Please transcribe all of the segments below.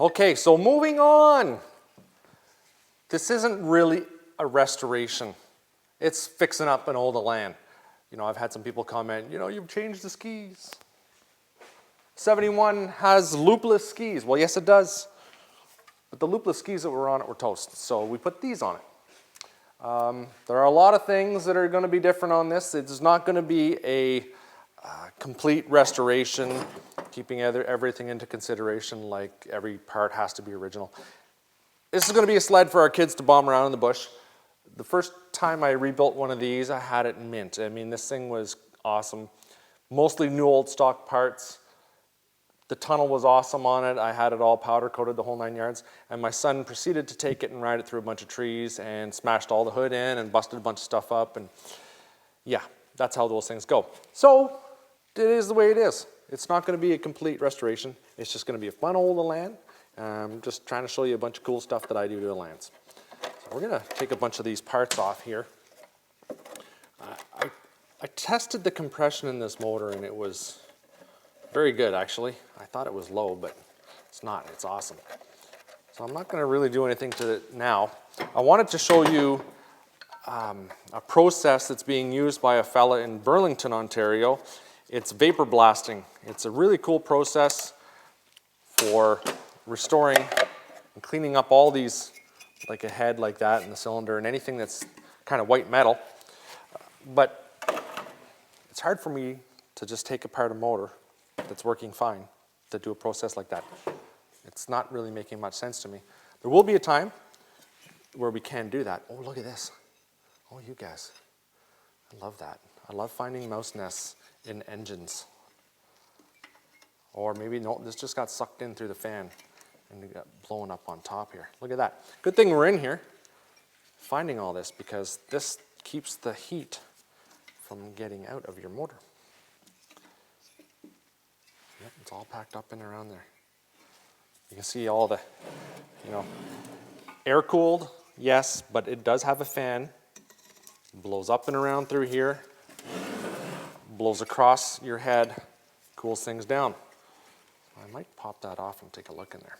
Okay, so moving on. This isn't really a restoration. It's fixing up an old Elan. You know, I've had some people comment, you know, you've changed the skis. 71 has loopless skis. Well, yes, it does. But the loopless skis that were on it were toast, so we put these on it. There are a lot of things that are going to be different on this. It's not going to be a complete restoration, keeping everything into consideration, like every part has to be original. This is going to be a sled for our kids to bomb around in the bush. The first time I rebuilt one of these, I had it mint. I mean, this thing was awesome. Mostly new old stock parts. The tunnel was awesome on it. I had it all powder coated, the whole 9 yards. And my son proceeded to take it and ride it through a bunch of trees and smashed all the hood in and busted a bunch of stuff up. And yeah, that's how those things go. So it is the way it is. It's not going to be a complete restoration. It's just going to be a fun old Elan. I'm just trying to show you a bunch of cool stuff that I do to Elans. So we're going to take a bunch of these parts off here. I tested the compression in this motor and it was very good, actually. I thought it was low, but it's not. It's awesome. So I'm not going to really do anything to it now. I wanted to show you a process that's being used by a fella in Burlington, Ontario. It's vapor blasting. It's a really cool process for restoring and cleaning up all these, like a head like that and the cylinder and anything that's kind of white metal. But it's hard for me to just take apart a motor that's working fine to do a process like that. It's not really making much sense to me. There will be a time where we can do that. Oh, look at this. Oh, you guys. I love that. I love finding mouse nests in engines. Or maybe, no, this just got sucked in through the fan and it got blown up on top here. Look at that. Good thing we're in here finding all this, because this keeps the heat from getting out of your motor. Yep, it's all packed up in around there. You can see all the, you know, air cooled, yes, but it does have a fan. Blows up and around through here, blows across your head, cools things down. I might pop that off and take a look in there.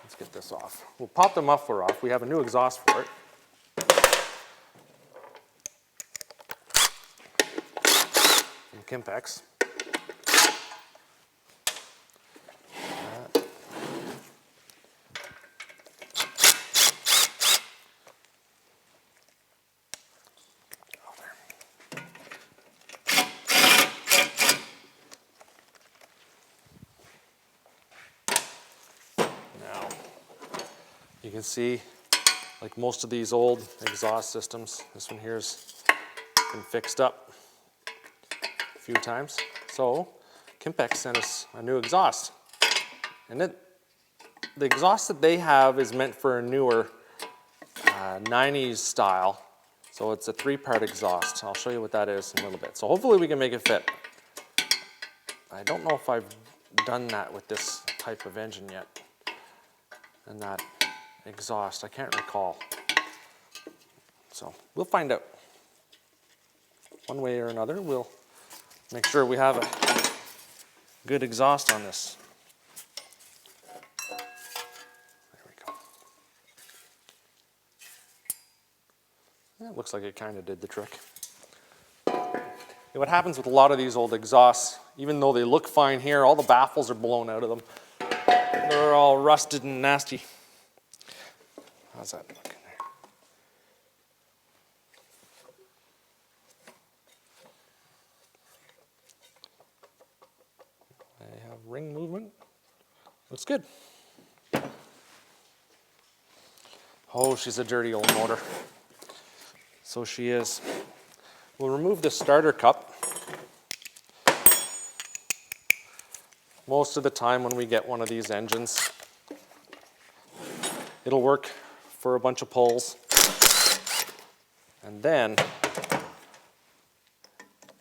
Let's get this off. We'll pop the muffler off. We have a new exhaust for it. From Kimpex. You can see, like most of these old exhaust systems, this one here's been fixed up a few times. So Kimpex sent us a new exhaust. And the exhaust that they have is meant for a newer 90s style. So it's a 3-part exhaust. I'll show you what that is in a little bit. So hopefully we can make it fit. I don't know if I've done that with this type of engine yet. And that exhaust, I can't recall. So we'll find out. One way or another, we'll make sure we have a good exhaust on this. There we go. Yeah, it looks like it kind of did the trick. What happens with a lot of these old exhausts, even though they look fine here, all the baffles are blown out of them. They're all rusted and nasty. How's that looking there? They have ring movement. Looks good. Oh, she's a dirty old motor. So she is. We'll remove the starter cup. Most of the time when we get one of these engines, it'll work for a bunch of pulls. And then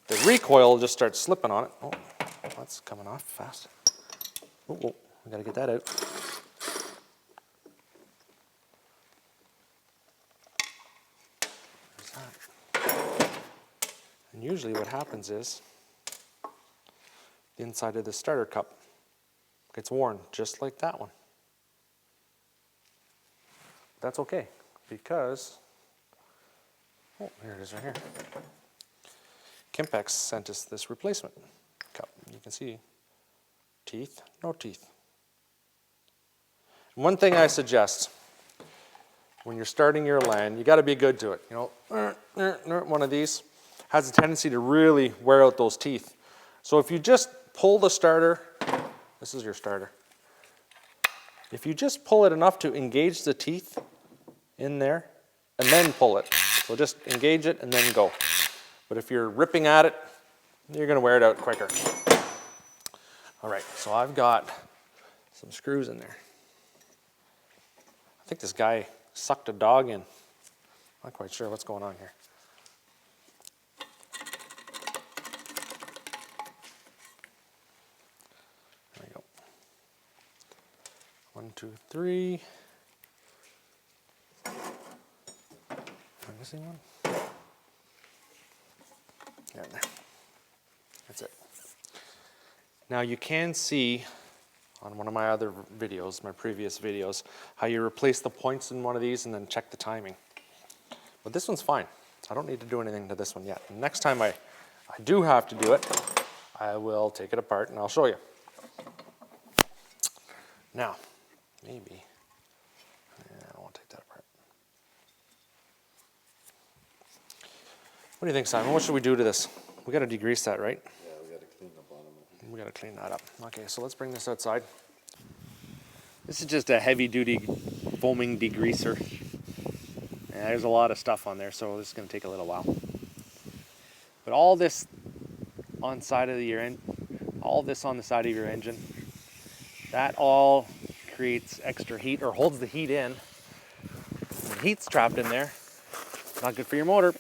the recoil will just start slipping on it. Oh, that's coming off fast. Oh, we gotta get that out. There's that. And usually what happens is the inside of the starter cup gets worn just like that one. That's okay, because, oh, here it is right here. Kimpex sent us this replacement cup. You can see teeth, no teeth. One thing I suggest, when you're starting your Elan, you got to be good to it. You know, one of these has a tendency to really wear out those teeth. So if you just pull the starter, this is your starter. If you just pull it enough to engage the teeth in there, and then pull it. So just engage it and then go. But if you're ripping at it, you're going to wear it out quicker. All right, so I've got some screws in there. I think this guy sucked a dog in. Not quite sure what's going on here. There we go. 1, 2, 3. Am I missing one? Yeah, there. That's it. Now you can see on one of my other videos, my previous videos, how you replace the points in one of these and then check the timing. But this one's fine. I don't need to do anything to this one yet. And next time I do have to do it, I will take it apart and I'll show you. Now, maybe, I won't take that apart. What do you think, Simon? What should we do to this? We got to degrease that, right? Yeah, we got to clean the bottom of it. We got to clean that up. Okay, so let's bring this outside. This is just a heavy-duty foaming degreaser. And there's a lot of stuff on there, so this is going to take a little while. But all this on side of your all this on the side of your engine, that all creates extra heat or holds the heat in. When the heat's trapped in there, not good for your motor.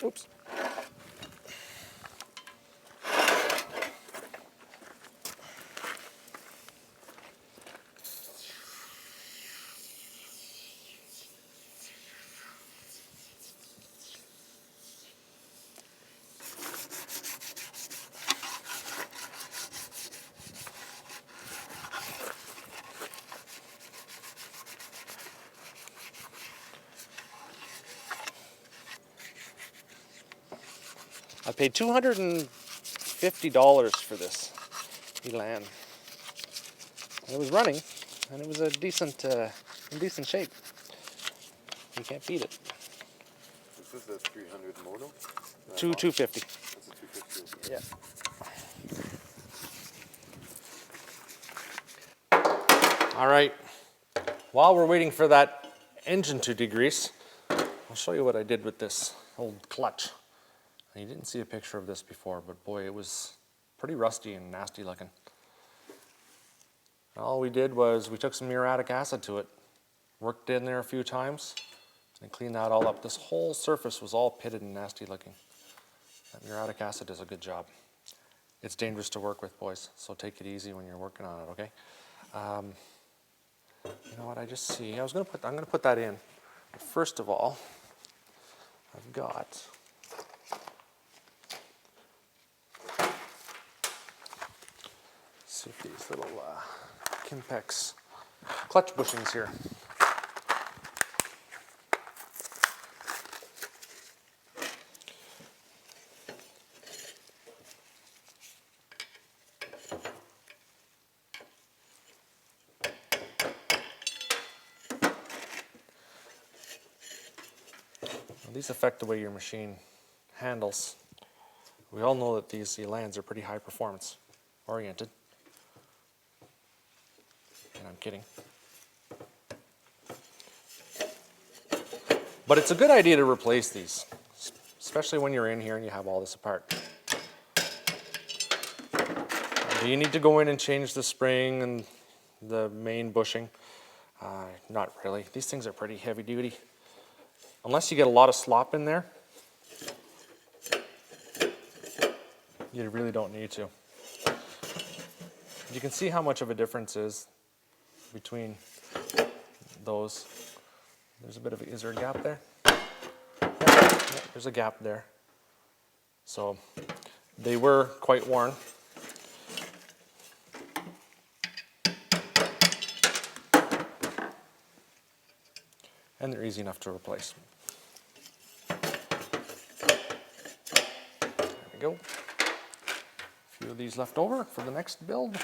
Oops. I paid $250 for this Elan. And it was running, and it was a decent, in decent shape. You can't beat it. This is a 300 moto? 250. That's a 250. Yeah. All right. While we're waiting for that engine to degrease, I'll show you what I did with this old clutch. You didn't see a picture of this before, but boy, it was pretty rusty and nasty looking. All we did was we took some muriatic acid to it, worked in there a few times, and cleaned that all up. This whole surface was all pitted and nasty looking. That muriatic acid does a good job. It's dangerous to work with, boys, so take it easy when you're working on it, okay? You know what, I just see, I'm gonna put that in. But first of all, I've got these little kimpex clutch bushings here. Now, these affect the way your machine handles. We all know that these Elans are pretty high performance oriented. And I'm kidding. But it's a good idea to replace these, especially when you're in here and you have all this apart. Do you need to go in and change the spring and the main bushing? Not really. These things are pretty heavy duty. Unless you get a lot of slop in there, you really don't need to. You can see how much of a difference is between those. There's a bit of, is there a gap there? Yeah, there's a gap there. So they were quite worn. And they're easy enough to replace. There we go. A few of these left over for the next build.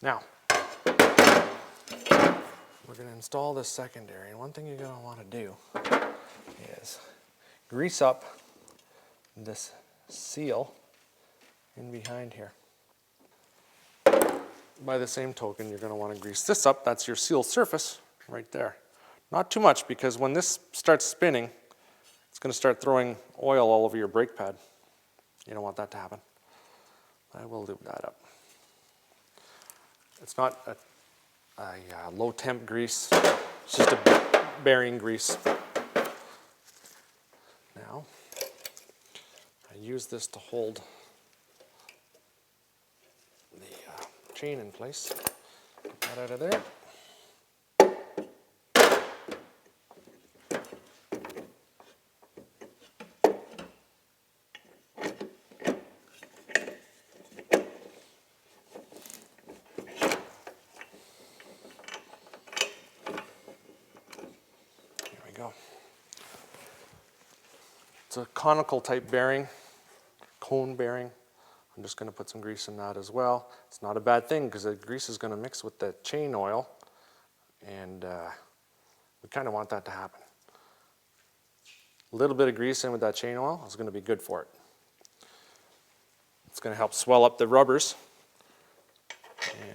Now, we're going to install this secondary, and one thing you're going to want to do is grease up this seal in behind here. By the same token, you're going to want to grease this up. That's your seal surface right there. Not too much, because when this starts spinning, it's going to start throwing oil all over your brake pad. You don't want that to happen. I will lube that up. It's not a low temp grease, it's just a bearing grease. Now, I use this to hold the chain in place. Get that out of there. Go. It's a conical type bearing, cone bearing. I'm just going to put some grease in that as well. It's not a bad thing because the grease is going to mix with the chain oil, and we kind of want that to happen. A little bit of grease in with that chain oil is going to be good for it. It's going to help swell up the rubbers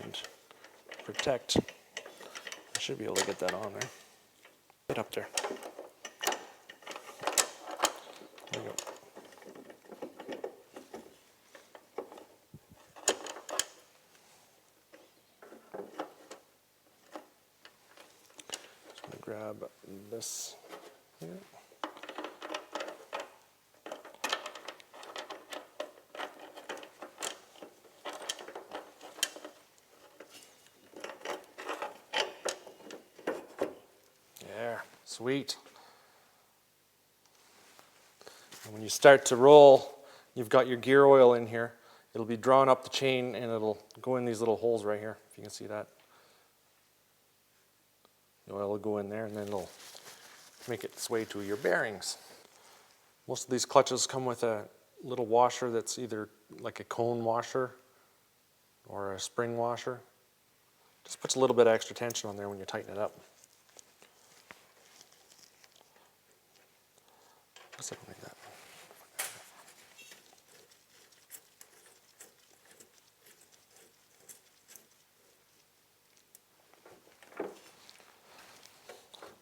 and protect. I should be able to get that on there. Get up there. There we go. Just going to grab this here. Sweet. And when you start to roll, you've got your gear oil in here. It'll be drawing up the chain and it'll go in these little holes right here, if you can see that. The oil will go in there and then it'll make it its way to your bearings. Most of these clutches come with a little washer that's either like a cone washer or a spring washer. Just puts a little bit of extra tension on there when you tighten it up. Something like that.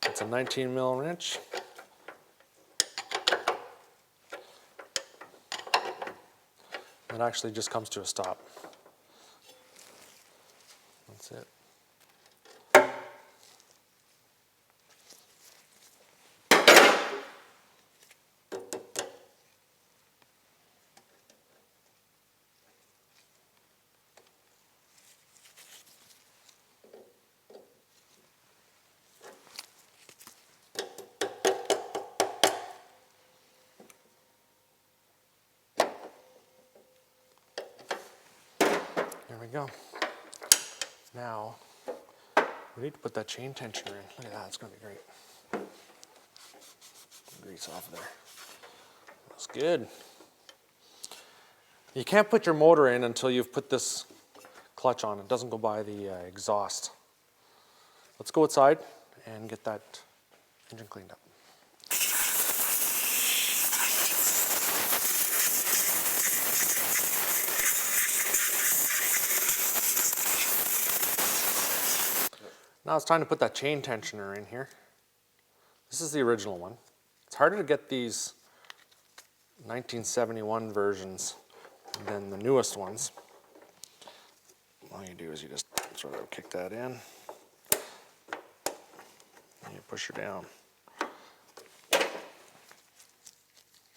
It's a 19 mil wrench. It actually just comes to a stop. That's it. There we go. Now, we need to put that chain tensioner in. Look at that, it's going to be great. Grease off there. That's good. You can't put your motor in until you've put this clutch on. It doesn't go by the exhaust. Let's go outside and get that engine cleaned up. Now it's time to put that chain tensioner in here. This is the original one. It's harder to get these 1971 versions than the newest ones. All you do is you just sort of kick that in. And you push her down.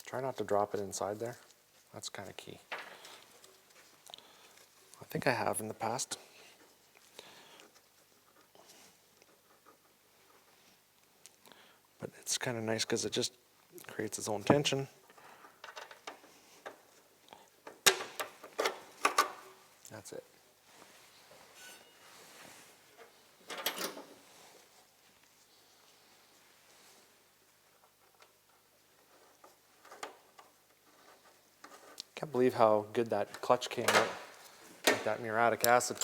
Try not to drop it inside there. That's kind of key. I think I have in the past. kind of nice because it just creates its own tension. That's it. Can't believe how good that clutch came out with that muriatic acid.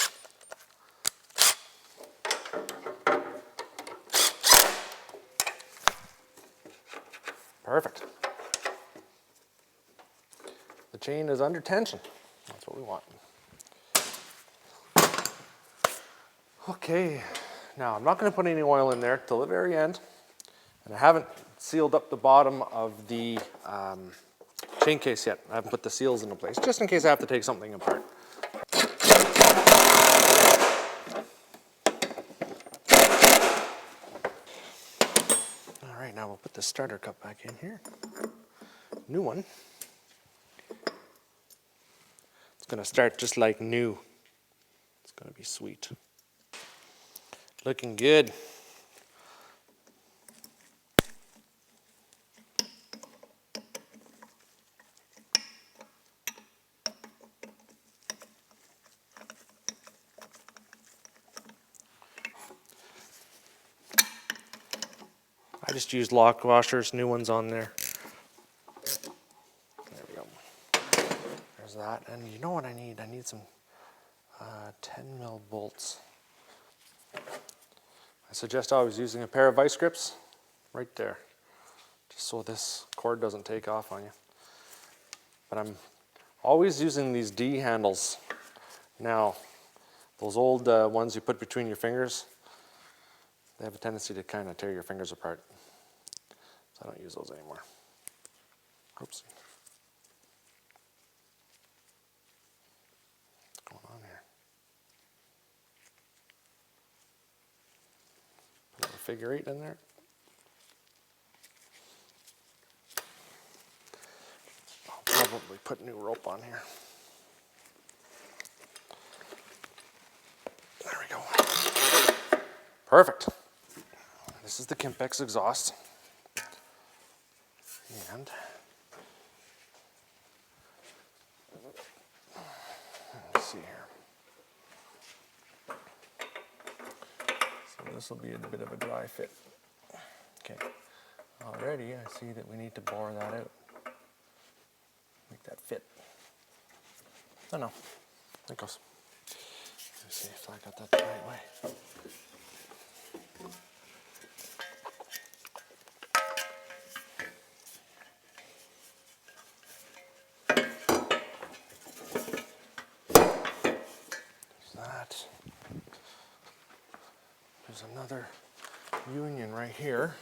Perfect. The chain is under tension. That's what we want. Okay, now I'm not going to put any oil in there till the very end, and I haven't sealed up the bottom of the chain case yet. I haven't put the seals into place, just in case I have to take something apart. All right, now we'll put the starter cup back in here. New one. It's going to start just like new. It's going to be sweet. Looking good. I just used lock washers, new ones on there. There we go. There's that. And you know what I need? I need some 10 mil bolts. I suggest always using a pair of vice grips right there, just so this cord doesn't take off on you. But I'm always using these D handles now. Those old ones you put between your fingers, they have a tendency to kind of tear your fingers apart. So I don't use those anymore. Oops. What's going on here? Put a figure 8 in there. I'll probably put new rope on here. There we go. Perfect. This is the Kimpex exhaust. And let's see here. So this will be a bit of a dry fit. Okay. Already I see that we need to bore that out. Make that fit. Oh no. There it goes. Let me see if I got that the right way. There's another union right here.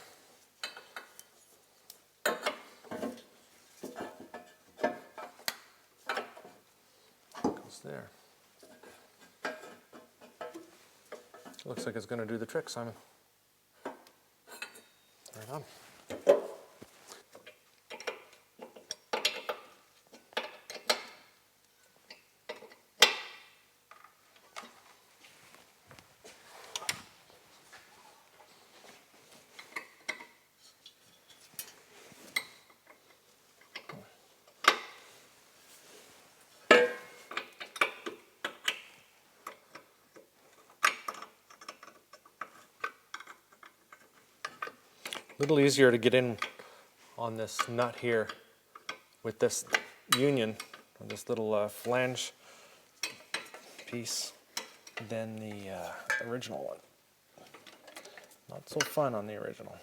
Goes there. Looks like it's going to do the trick, Simon. Right on. A little easier to get in on this nut here with this union, or this little flange piece, than the original one. Not so fun on the original.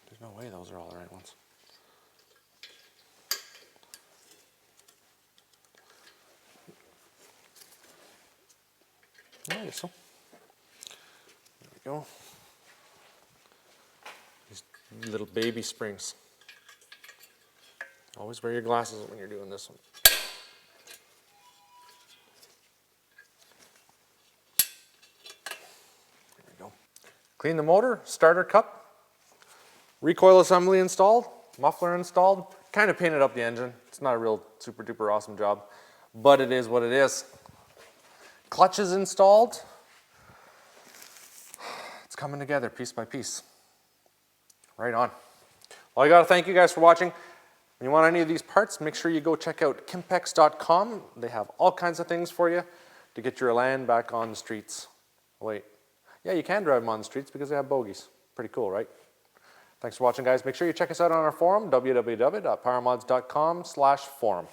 There's no way those are all the right ones. I guess so. There we go. These little baby springs. Always wear your glasses when you're doing this one. There we go. Clean the motor, starter cup, recoil assembly installed. Muffler installed. Kind of painted up the engine. It's not a real super duper awesome job, but it is what it is. Clutches installed. It's coming together piece by piece. Right on. Well, I gotta thank you guys for watching. When you want any of these parts, make sure you go check out kimpex.com. They have all kinds of things for you to get your Elan back on the streets. Wait, yeah, you can drive them on the streets because they have bogies. Pretty cool, right? Thanks for watching, guys. Make sure you check us out on our forum, www.powermods.com/forum.